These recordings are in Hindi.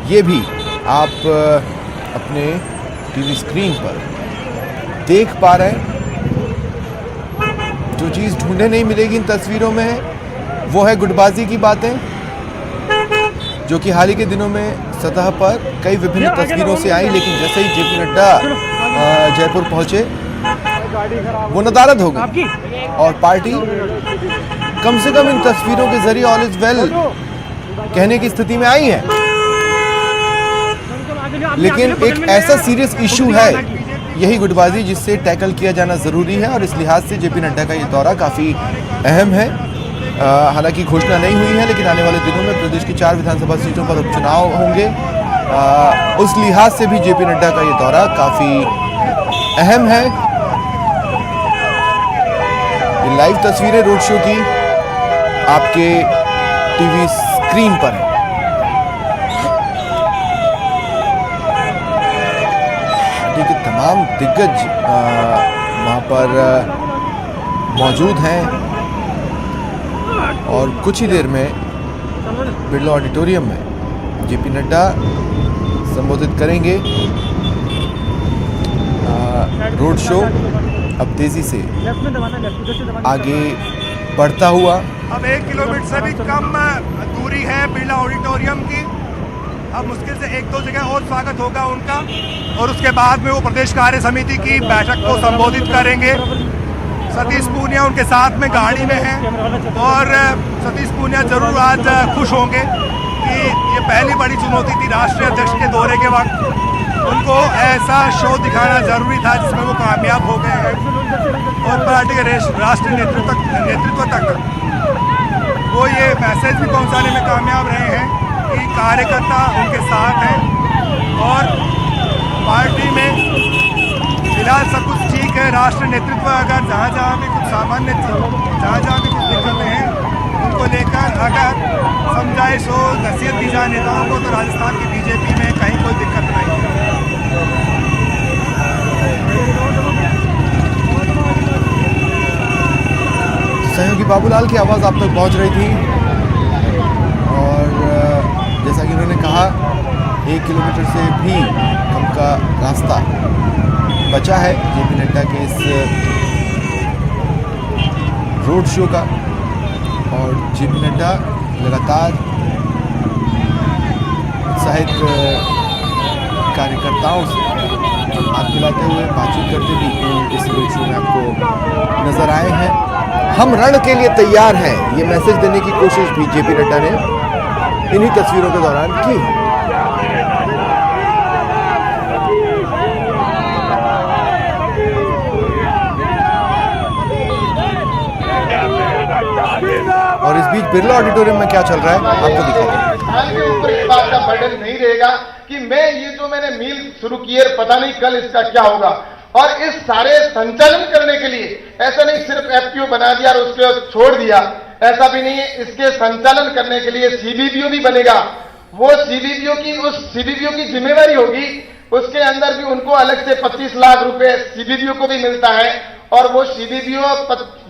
ये भी आप अपने टीवी स्क्रीन पर देख पा रहे हैं। जो चीज़ ढूंढे नहीं मिलेगी इन तस्वीरों में है वो है गुटबाजी की बातें, जो कि हाल ही के दिनों में सतह पर कई विभिन्न तस्वीरों से आई, लेकिन जैसे ही जेपी नड्डा जयपुर पहुंचे वो नदारद हो गई और पार्टी कम से कम इन तस्वीरों के जरिए ऑल इज वेल कहने की स्थिति में आई है। लेकिन एक ऐसा सीरियस इशू है यही गुटबाजी जिससे टैकल किया जाना जरूरी है, और इस लिहाज से जेपी नड्डा का ये दौरा काफ़ी अहम है। हालांकि घोषणा नहीं हुई है, लेकिन आने वाले दिनों में प्रदेश की 4 विधानसभा सीटों पर उपचुनाव होंगे। उस लिहाज से भी जेपी नड्डा का ये दौरा काफ़ी अहम है। ये लाइव तस्वीरें रोड शो की आपके टीवी स्क्रीन पर है। के तमाम दिग्गज वहाँ पर मौजूद हैं और कुछ ही देर में बिरला ऑडिटोरियम में जेपी नड्डा संबोधित करेंगे। रोड शो अब तेजी से आगे बढ़ता हुआ, अब 1 किलोमीटर से भी कम दूरी है बिरला ऑडिटोरियम की। अब मुश्किल से 1-2 जगह और स्वागत होगा उनका, और उसके बाद में वो प्रदेश कार्य समिति की बैठक को संबोधित करेंगे। सतीश पूनिया उनके साथ में गाड़ी में हैं, और सतीश पूनिया जरूर आज खुश होंगे कि ये पहली बड़ी चुनौती थी राष्ट्रीय अध्यक्ष के दौरे के वक्त। उनको ऐसा शो दिखाना जरूरी था जिसमें वो कामयाब हो गए हैं, और पार्टी के राष्ट्रीय नेतृत्व तक वो ये मैसेज भी पहुंचाने में कामयाब रहे हैं कि कार्यकर्ता उनके साथ हैं, और पार्टी में फिलहाल सब कुछ ठीक है। राष्ट्रीय नेतृत्व अगर जहाँ भी कुछ सामान्य जहाँ भी कुछ दिक्कतें हैं उनको लेकर अगर समझाइश हो, नसीहत दी जाए नेताओं को, तो राजस्थान की बीजेपी में कहीं कोई दिक्कत नहीं है। सहयोगी बाबूलाल की आवाज़ आप तक पहुंच रही थी, और जैसा कि उन्होंने कहा 1 किलोमीटर से भी कम का रास्ता बचा है जेपी नड्डा के इस रोड शो का, और जेपी नड्डा लगातार उत्साहित कार्यकर्ताओं से हाथ मिलाते हुए बातचीत करते भी इस रोड शो में आपको नजर आए हैं। हम रण के लिए तैयार हैं, ये मैसेज देने की कोशिश भी जेपी नड्डा ने इन्हीं तस्वीरों के दौरान की। और इस बीच बिरला ऑडिटोरियम में क्या चल रहा है आपको दिखाते हैं। के ऊपर इस बात का बर्डन नहीं रहेगा कि ये जो मैंने मील शुरू की है, पता नहीं कल इसका क्या होगा। और इस सारे संचालन करने के लिए ऐसा नहीं सिर्फ एफपीओ बना दिया और उसके बाद छोड़ दिया, ऐसा भी नहीं है। इसके संचालन करने के लिए सीबीबीओ भी बनेगा। वो सीबीबीओ की जिम्मेवारी होगी, उसके अंदर भी उनको अलग से 25 लाख रुपए सीबीबीओ को भी मिलता है, और वो सीबीबीओ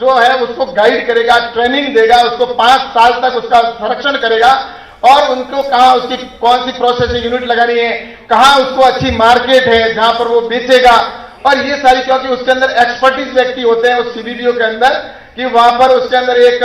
जो है उसको गाइड करेगा, ट्रेनिंग देगा, उसको 5 साल तक उसका संरक्षण करेगा, और उनको कहाँ उसकी कौन सी प्रोसेसिंग यूनिट लगानी है, कहाँ उसको अच्छी मार्केट है जहां पर वो बेचेगा, और ये सारी, क्योंकि उसके अंदर एक्सपर्टीज व्यक्ति होते हैं उस सीबीबीओ के अंदर, कि वहां पर उसके अंदर एक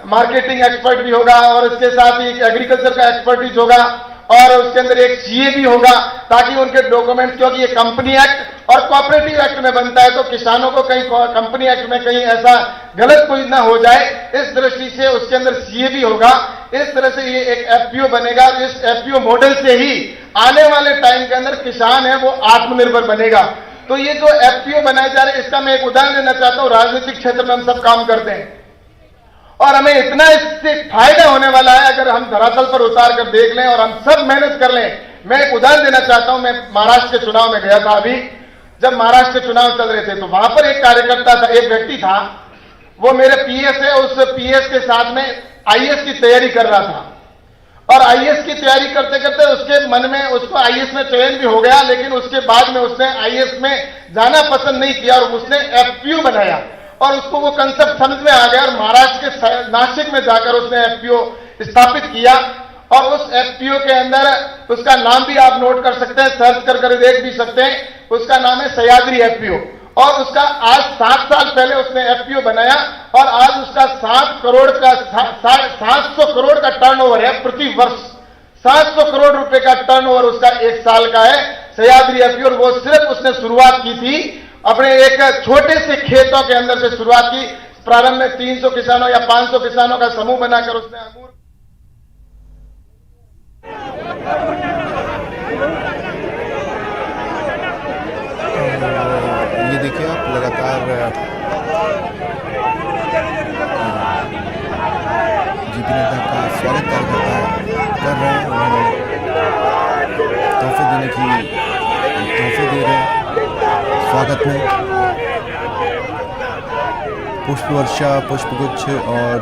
मार्केटिंग एक्सपर्ट भी होगा, और उसके साथ ही एग्रीकल्चर का एक्सपर्टीज होगा, और उसके अंदर एक सीए भी होगा, ताकि उनके डॉक्यूमेंट्स, क्योंकि ये कंपनी एक्ट और कोऑपरेटिव एक्ट में बनता है, तो किसानों को कहीं कंपनी एक्ट में कहीं ऐसा गलत कोई ना हो जाए, इस दृष्टि से उसके अंदर सीए भी होगा। इस तरह से ये एक एफपीओ बनेगा। इस एफपीओ मॉडल से ही आने वाले टाइम के अंदर किसान है वो आत्मनिर्भर बनेगा। तो ये जो एफपीओ बनाए जा रहे हैं, इसका मैं एक उदाहरण देना चाहता हूं। राजनीतिक क्षेत्र में हम सब काम करते हैं और हमें इतना इससे फायदा होने वाला है अगर हम धरातल पर उतार कर देख लें और हम सब मेहनत कर लें। मैं एक उदाहरण देना चाहता हूं। मैं महाराष्ट्र के चुनाव में गया था। अभी जब महाराष्ट्र के चुनाव चल रहे थे तो वहां पर एक कार्यकर्ता था, एक व्यक्ति था, वो मेरे पीएस है, उस पीएस के साथ में आईएएस की तैयारी कर रहा था, और आईएएस की तैयारी करते करते उसके मन में, उसको आईएएस में चयन भी हो गया, लेकिन उसके बाद में उसने आईएएस में जाना पसंद नहीं किया और उसने एफपीओ बनाया, और उसको वो कंसेप्ट समझ में आ गया और महाराष्ट्र के नासिक में जाकर उसने एफपीओ स्थापित किया। और उस एफपीओ के अंदर उसका नाम भी आप नोट कर सकते हैं, सर्च कर देख भी सकते हैं। उसका नाम है सह्याद्री एफपीओ और उसका आज 7 साल पहले उसने एफपीओ बनाया और आज उसका 700 करोड़ का टर्नओवर है प्रति वर्ष। 700 करोड़ रुपए का टर्नओवर उसका 1 साल का है सह्याद्री एफपीओ। और वो सिर्फ उसने शुरुआत की थी अपने एक छोटे से खेतों के अंदर से शुरुआत की। प्रारंभ में 300 किसानों या 500 किसानों का समूह बनाकर उसने अंगूर। ये देखिए आप लगातार जेपी नड्डा का स्वागत कर रहे हैं। उन्हें तोहफे दे रहे हैं स्वागत में। पुष्प वर्षा, पुष्पगुच्छ और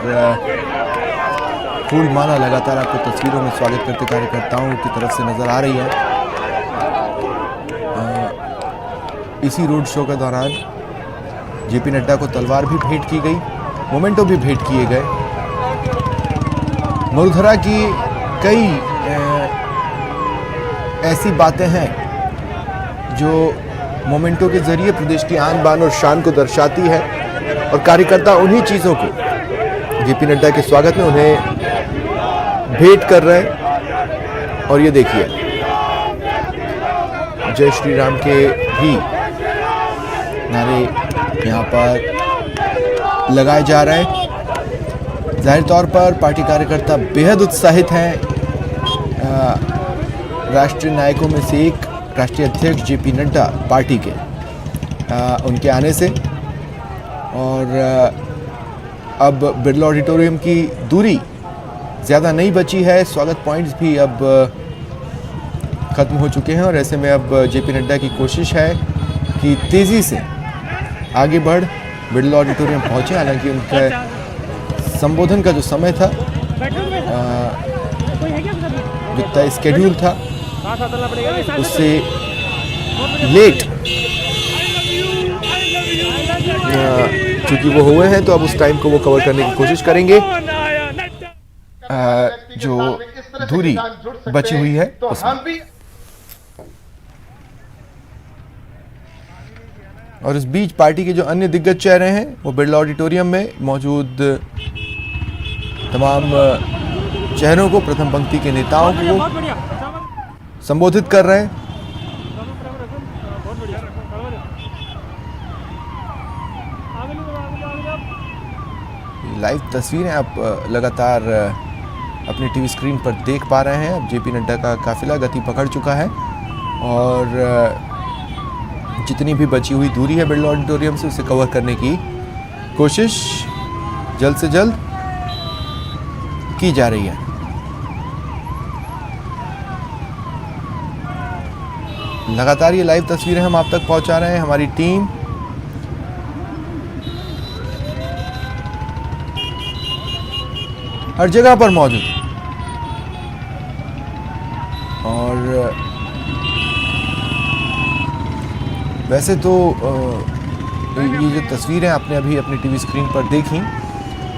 फूल माला लगातार आपको तस्वीरों में स्वागत करते कार्यकर्ताओं की तरफ से नजर आ रही है। इसी रोड शो के दौरान जेपी नड्डा को तलवार भी भेंट की गई, मोमेंटो भी भेंट किए गए। मरुधरा की कई ऐसी बातें हैं जो मोमेंटो के जरिए प्रदेश की आन बान और शान को दर्शाती है और कार्यकर्ता उन्हीं चीज़ों को जेपी नड्डा के स्वागत में उन्हें भेंट कर रहे हैं। और ये देखिए जय श्री राम के भी नारे यहाँ पर लगाए जा रहे हैं। जाहिर तौर पर पार्टी कार्यकर्ता बेहद उत्साहित हैं राष्ट्रीय नायकों में से एक राष्ट्रीय अध्यक्ष जेपी नड्डा पार्टी के उनके आने से। और अब बिरला ऑडिटोरियम की दूरी ज़्यादा नहीं बची है, स्वागत पॉइंट्स भी अब ख़त्म हो चुके हैं और ऐसे में अब जेपी नड्डा की कोशिश है कि तेज़ी से आगे बढ़ बिरला ऑडिटोरियम पहुँचे। हालांकि उनका संबोधन का जो समय था जो तय स्केड्यूल था उससे लेट चूँकि वो हुए हैं तो अब उस टाइम को वो कवर करने की कोशिश करेंगे। जो दूरी बची हुई है उसमें। और इस बीच पार्टी के जो अन्य दिग्गज चेहरे हैं वो बिरला ऑडिटोरियम में मौजूद तमाम चेहरों को, प्रथम पंक्ति के नेताओं को संबोधित कर रहे हैं। लाइव तस्वीरें आप लगातार अपनी टीवी स्क्रीन पर देख पा रहे हैं। अब जेपी नड्डा का काफिला गति पकड़ चुका है और जितनी भी बची हुई दूरी है बिरला ऑडिटोरियम से उसे कवर करने की कोशिश जल्द से जल्द की जा रही है। लगातार ये लाइव तस्वीरें हम आप तक पहुंचा रहे हैं। हमारी टीम हर जगह पर मौजूद है और वैसे तो ये जो तस्वीरें आपने अभी अपनी टीवी स्क्रीन पर देखी,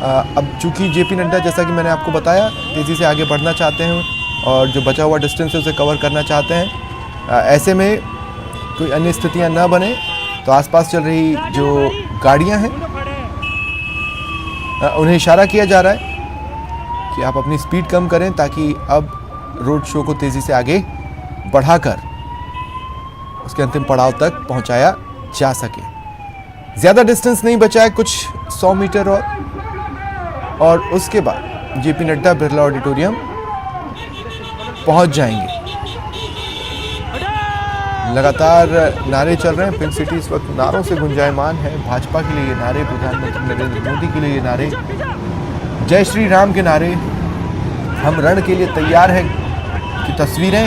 अब चूंकि जेपी नड्डा जैसा कि मैंने आपको बताया तेज़ी से आगे बढ़ना चाहते हैं और जो बचा हुआ डिस्टेंस है उसे कवर करना चाहते हैं। ऐसे में कोई अन्य स्थितियां ना बने तो आसपास चल रही जो गाड़ियां हैं उन्हें इशारा किया जा रहा है कि आप अपनी स्पीड कम करें ताकि अब रोड शो को तेज़ी से आगे बढ़ाकर उसके अंतिम पड़ाव तक पहुंचाया जा सके। ज़्यादा डिस्टेंस नहीं बचा है, कुछ 100 मीटर और उसके बाद जेपी नड्डा बिरला ऑडिटोरियम पहुंच जाएंगे। लगातार नारे चल रहे हैं। पिंक सिटी इस वक्त नारों से गुंजायमान है। भाजपा के लिए ये नारे, प्रधानमंत्री नरेंद्र मोदी के लिए ये नारे, जय श्री राम के नारे, हम रण के लिए तैयार हैं की तस्वीरें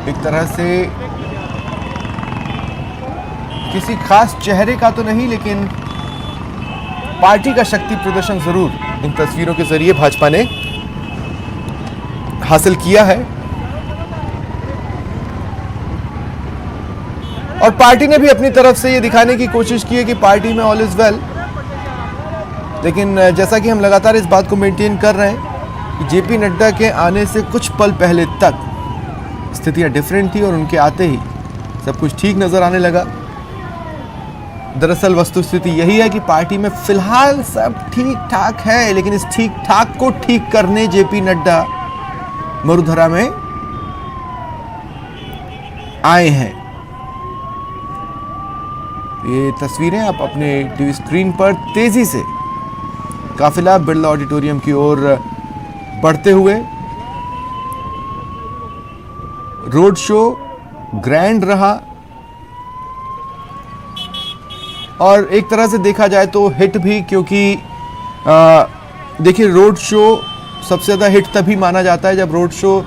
एक तरह से किसी खास चेहरे का तो नहीं लेकिन पार्टी का शक्ति प्रदर्शन जरूर इन तस्वीरों के जरिए भाजपा ने हासिल किया है। और पार्टी ने भी अपनी तरफ से ये दिखाने की कोशिश की है कि पार्टी में ऑल इज वेल। लेकिन जैसा कि हम लगातार इस बात को मेंटेन कर रहे हैं कि जेपी नड्डा के आने से कुछ पल पहले तक स्थितियां डिफरेंट थी और उनके आते ही सब कुछ ठीक नजर आने लगा। दरअसल वस्तुस्थिति यही है कि पार्टी में फिलहाल सब ठीक ठाक है, लेकिन इस ठीक ठाक को ठीक करने जेपी नड्डा मरुधरा में आए हैं। ये तस्वीरें आप अपने टीवी स्क्रीन पर तेजी से काफिला बिरला ऑडिटोरियम की ओर बढ़ते हुए। रोड शो ग्रैंड रहा और एक तरह से देखा जाए तो हिट भी, क्योंकि देखिए रोड शो सबसे ज़्यादा हिट तभी माना जाता है जब रोड शो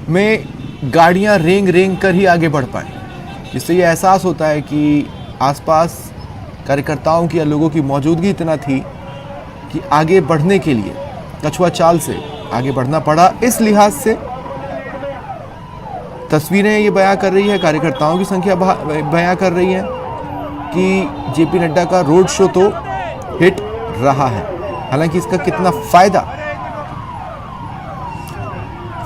में गाड़ियां रेंग रेंग कर ही आगे बढ़ पाए, जिससे ये एहसास होता है कि आसपास कार्यकर्ताओं की या लोगों की मौजूदगी इतना थी कि आगे बढ़ने के लिए कछुआ चाल से आगे बढ़ना पड़ा। इस लिहाज से तस्वीरें ये बयां कर रही है, कार्यकर्ताओं की संख्या बयां कर रही है कि जेपी नड्डा का रोड शो तो हिट रहा है। हालांकि इसका कितना फायदा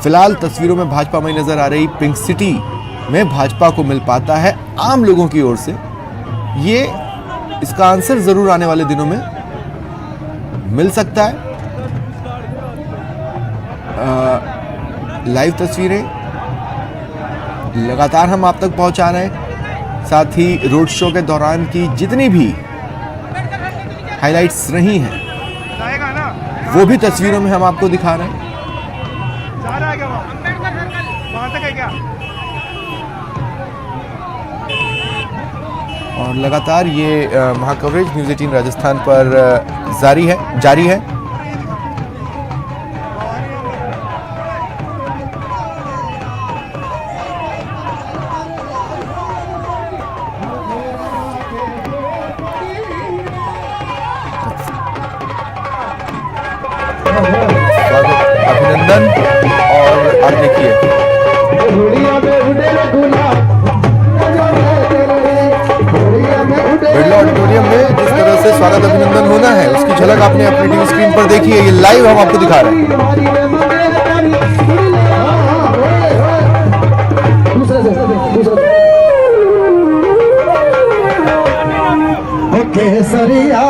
फिलहाल तस्वीरों में भाजपा में नजर आ रही पिंक सिटी में भाजपा को मिल पाता है आम लोगों की ओर से, ये इसका आंसर जरूर आने वाले दिनों में मिल सकता है। लाइव तस्वीरें लगातार हम आप तक पहुंचा रहे हैं, साथ ही रोड शो के दौरान की जितनी भी हाइलाइट्स रही हैं वो भी तस्वीरों में हम आपको दिखा रहे हैं। जा रहा है क्या वहां तक है क्या? और लगातार ये महाकवरेज न्यूज़ 18 राजस्थान पर जारी है। अभिनंदन। और आप देखिए बिरला ऑडिटोरियम में जिस तरह से स्वागत अभिनंदन होना है उसकी झलक आपने अपनी टीवी स्क्रीन पर देखी है। ये लाइव हम आपको दिखा रहे हैं। केसरिया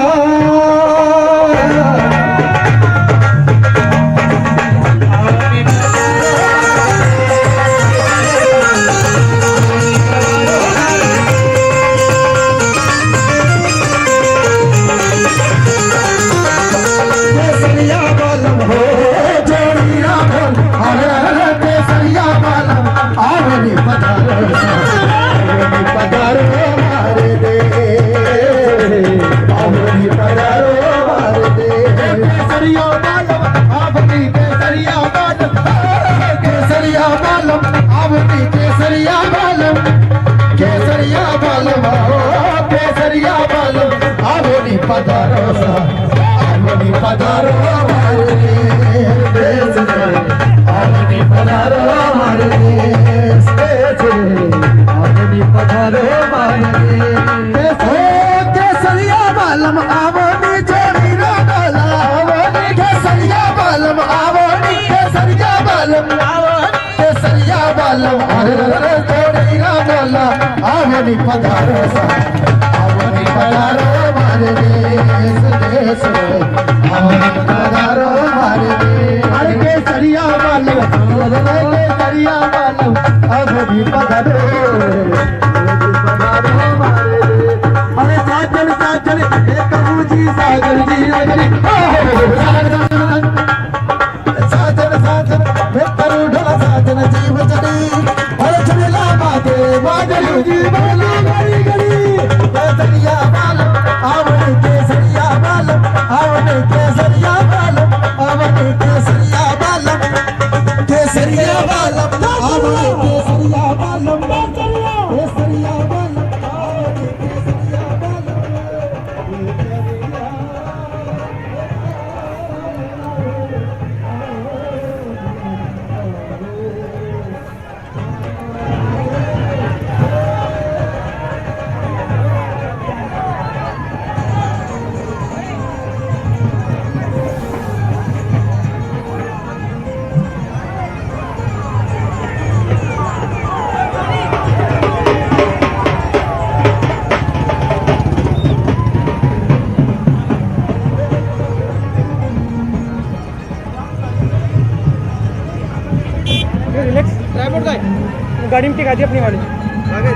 गाड़ी में टिका दी अपनी वाली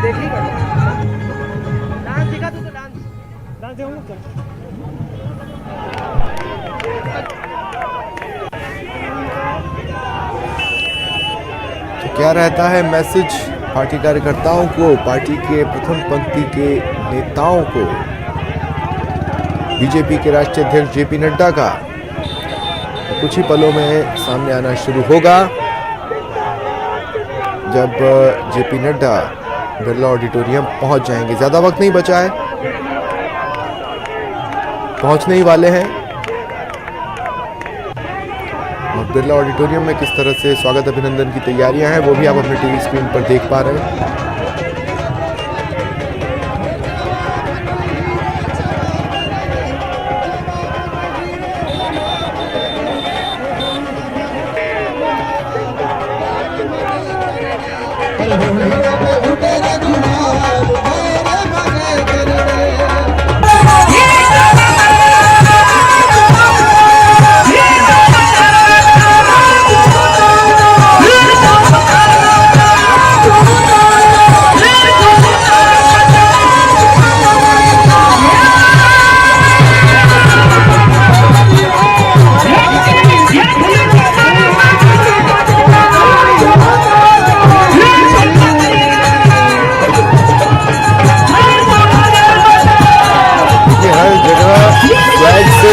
देखी डांस दिखा तो डांस देखूंगा तो क्या रहता है मैसेज पार्टी कार्यकर्ताओं को, पार्टी के प्रथम पंक्ति के नेताओं को, बीजेपी के राष्ट्रीय अध्यक्ष जेपी नड्डा का कुछ ही पलों में सामने आना शुरू होगा जब जेपी नड्डा बिरला ऑडिटोरियम पहुंच जाएंगे। ज्यादा वक्त नहीं बचा है, पहुंचने ही वाले हैं। और बिरला ऑडिटोरियम में किस तरह से स्वागत अभिनंदन की तैयारियां हैं वो भी आप अपने टीवी स्क्रीन पर देख पा रहे हैं।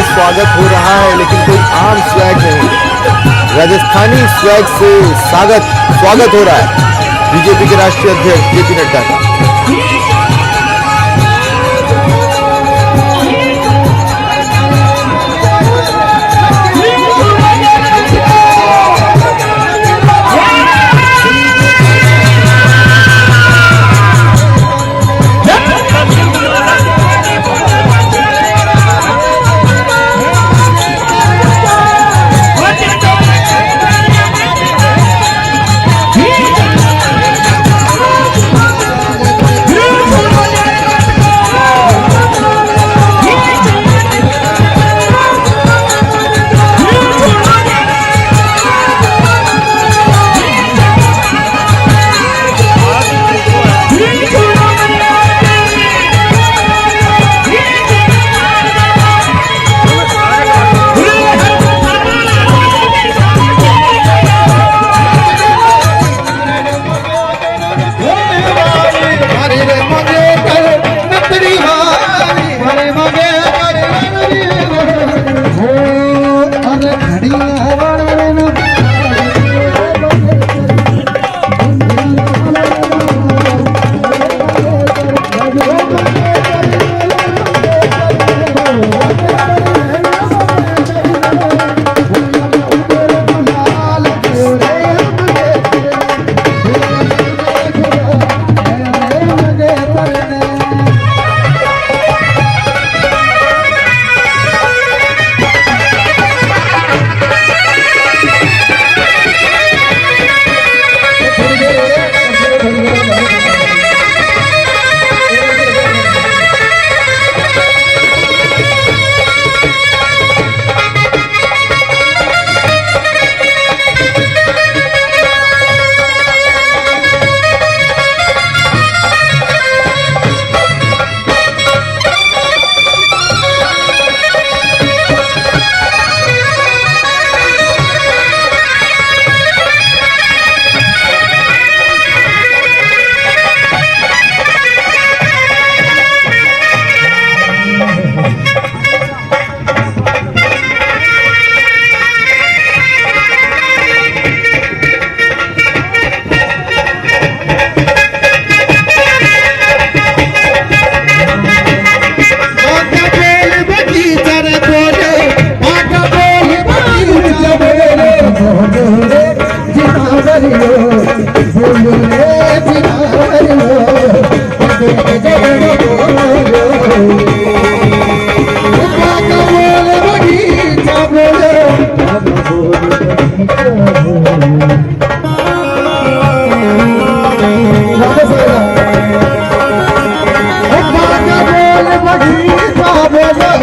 स्वागत हो रहा है लेकिन कोई आम स्वैग नहीं, राजस्थानी स्वैग से स्वागत हो रहा है बीजेपी के राष्ट्रीय अध्यक्ष जेपी नड्डा का।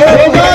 होगा